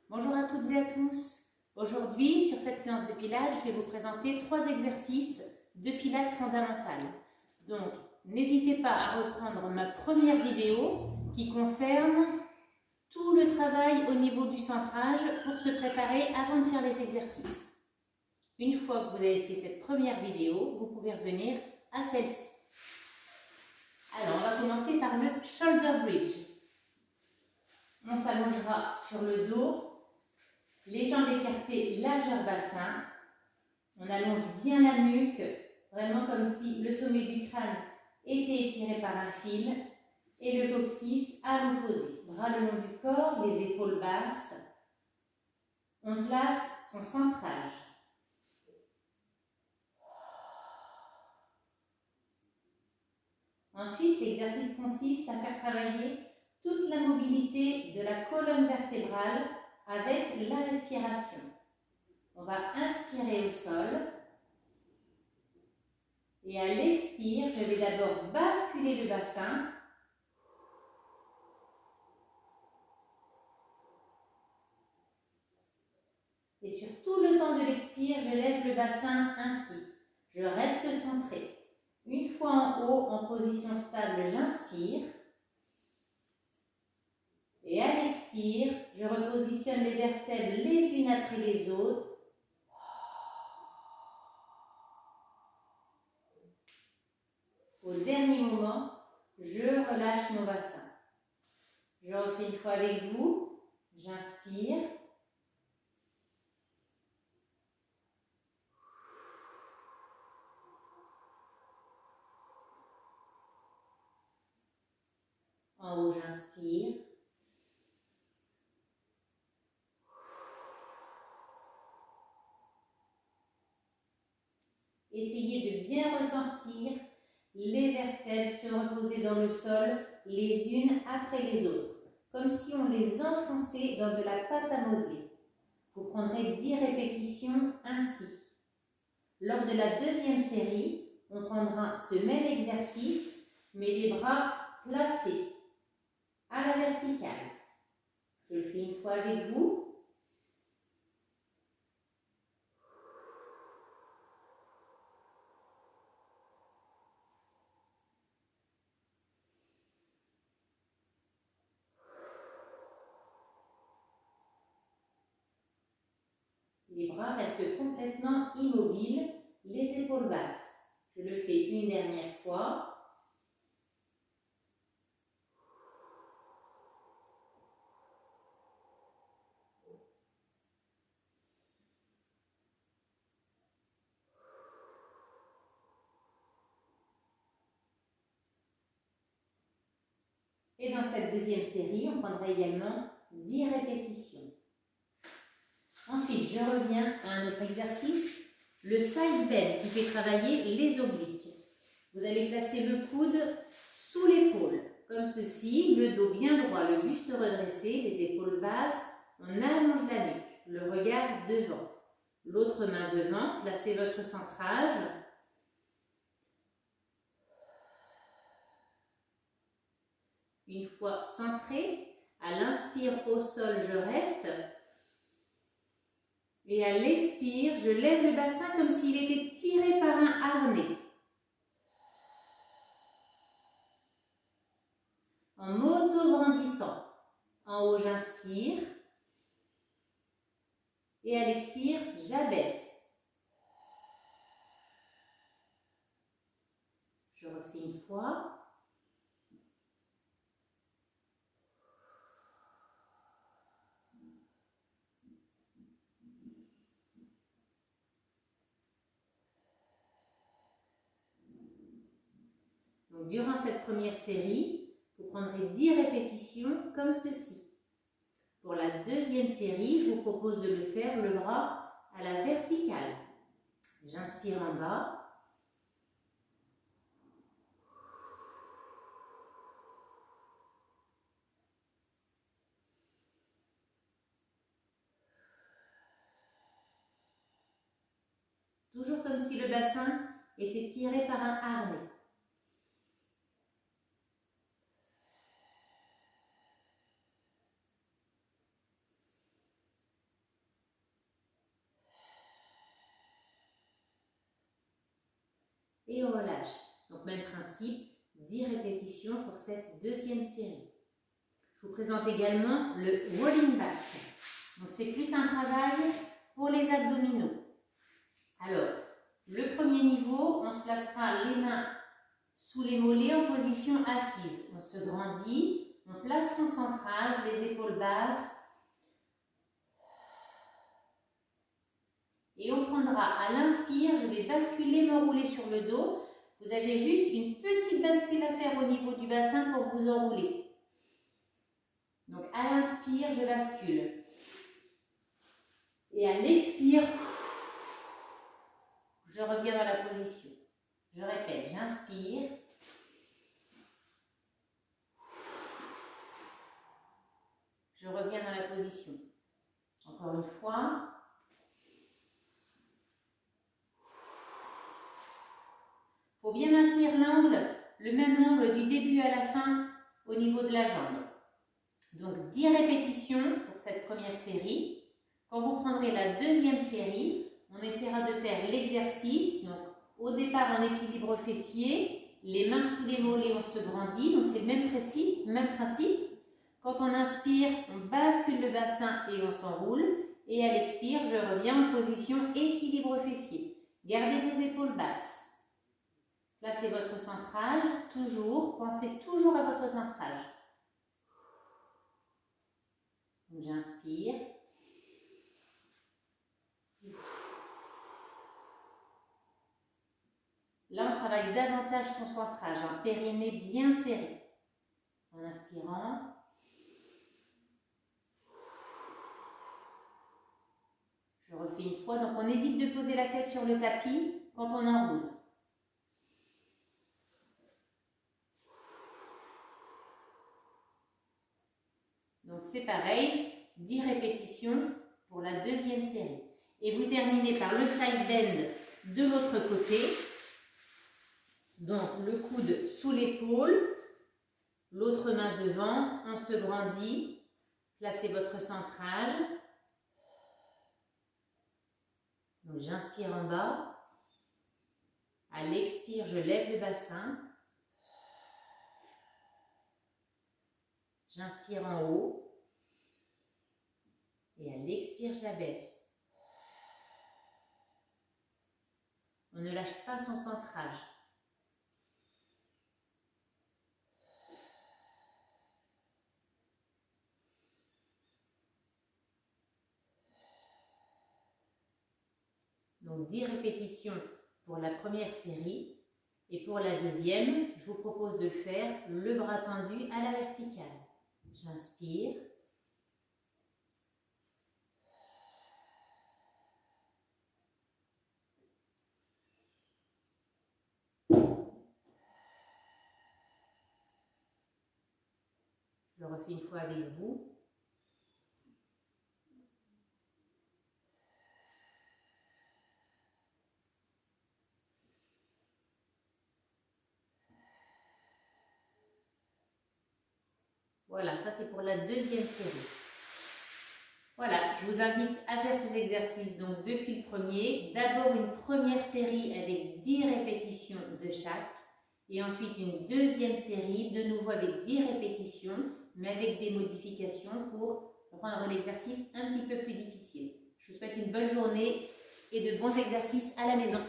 Bonjour à toutes et à tous. Aujourd'hui, sur cette séance de pilates, je vais vous présenter 3 exercices de pilates fondamentales. Donc, n'hésitez pas à reprendre ma première vidéo qui concerne tout le travail au niveau du centrage pour se préparer avant de faire les exercices. Une fois que vous avez fait cette première vidéo, vous pouvez revenir à celle-ci. Alors, on va commencer par le shoulder bridge. On s'allongera sur le dos. Les jambes écartées, largeur bassin. On allonge bien la nuque, vraiment comme si le sommet du crâne était étiré par un fil. Et le coccyx à l'opposé. Bras le long du corps, les épaules basses. On place son centrage. Ensuite, l'exercice consiste à faire travailler toute la mobilité de la colonne vertébrale avec la respiration. On va inspirer au sol et à l'expire, je vais d'abord basculer le bassin. Et sur tout le temps de l'expire, je lève le bassin ainsi. Je reste centré. Une fois en haut, en position stable, j'inspire. Et à l'expire, je repositionne les vertèbres les unes après les autres. Au dernier moment, je relâche mon bassin. Je refais une fois avec vous. J'inspire. En haut, j'inspire. Essayez de bien ressentir les vertèbres se reposer dans le sol les unes après les autres, comme si on les enfonçait dans de la pâte à modeler. Vous prendrez 10 répétitions ainsi. Lors de la deuxième série, on prendra ce même exercice, mais les bras placés à la verticale. Je le fais une fois avec vous. Les bras restent complètement immobiles, les épaules basses. Je le fais une dernière fois. Et dans cette deuxième série, on prendra également 10 répétitions. Ensuite, je reviens à un autre exercice, le side bend qui fait travailler les obliques. Vous allez placer le coude sous l'épaule, comme ceci, le dos bien droit, le buste redressé, les épaules basses, on allonge la nuque, le regard devant. L'autre main devant, placez votre centrage. Une fois centré, à l'inspire au sol, je reste. Et à l'expire, je lève le bassin comme s'il était tiré par un harnais. En m'auto-grandissant. En haut, j'inspire. Et à l'expire, j'abaisse. Je refais une fois. Donc, durant cette première série, vous prendrez 10 répétitions comme ceci. Pour la deuxième série, je vous propose de le faire le bras à la verticale. J'inspire en bas. Toujours comme si le bassin était tiré par un harnais. et on relâche. Donc même principe, 10 répétitions pour cette deuxième série. Je vous présente également le rolling back. Donc c'est plus un travail pour les abdominaux. Alors, le premier niveau, on se placera les mains sous les mollets en position assise. On se grandit, on place son centrage, les épaules basses. Et on prendra à l'inspire, je vais basculer, m'enrouler sur le dos. Vous avez juste une petite bascule à faire au niveau du bassin pour vous enrouler. Donc à l'inspire, je bascule. Et à l'expire, je reviens dans la position. Je répète, j'inspire. Je reviens dans la position. Encore une fois. Il faut bien maintenir l'angle, le même angle du début à la fin au niveau de la jambe. Donc 10 répétitions pour cette première série. Quand vous prendrez la deuxième série, on essaiera de faire l'exercice. Donc au départ en équilibre fessier, les mains sous les mollets, on se grandit. Donc c'est le même principe. Quand on inspire, on bascule le bassin et on s'enroule. Et à l'expire, je reviens en position équilibre fessier. Gardez les épaules basses. Placez votre centrage, toujours, pensez toujours à votre centrage. J'inspire. Là, on travaille davantage son centrage, un périnée bien serré. En inspirant. Je refais une fois, donc on évite de poser la tête sur le tapis quand on enroule. Donc c'est pareil, 10 répétitions pour la deuxième série. Et vous terminez par le side bend de l'autre côté. Donc le coude sous l'épaule, l'autre main devant, on se grandit. Placez votre centrage. Donc j'inspire en bas. À l'expire, je lève le bassin. J'inspire en haut. Et à l'expire, j'abaisse. On ne lâche pas son centrage. Donc 10 répétitions pour la première série. Et pour la deuxième, je vous propose de faire le bras tendu à la verticale. J'inspire. Je le refais une fois avec vous. Voilà, ça c'est pour la deuxième série. Voilà, je vous invite à faire ces exercices donc depuis le premier. D'abord une première série avec 10 répétitions de chaque. Et ensuite une deuxième série, de nouveau avec 10 répétitions, mais avec des modifications pour rendre l'exercice un petit peu plus difficile. Je vous souhaite une bonne journée et de bons exercices à la maison.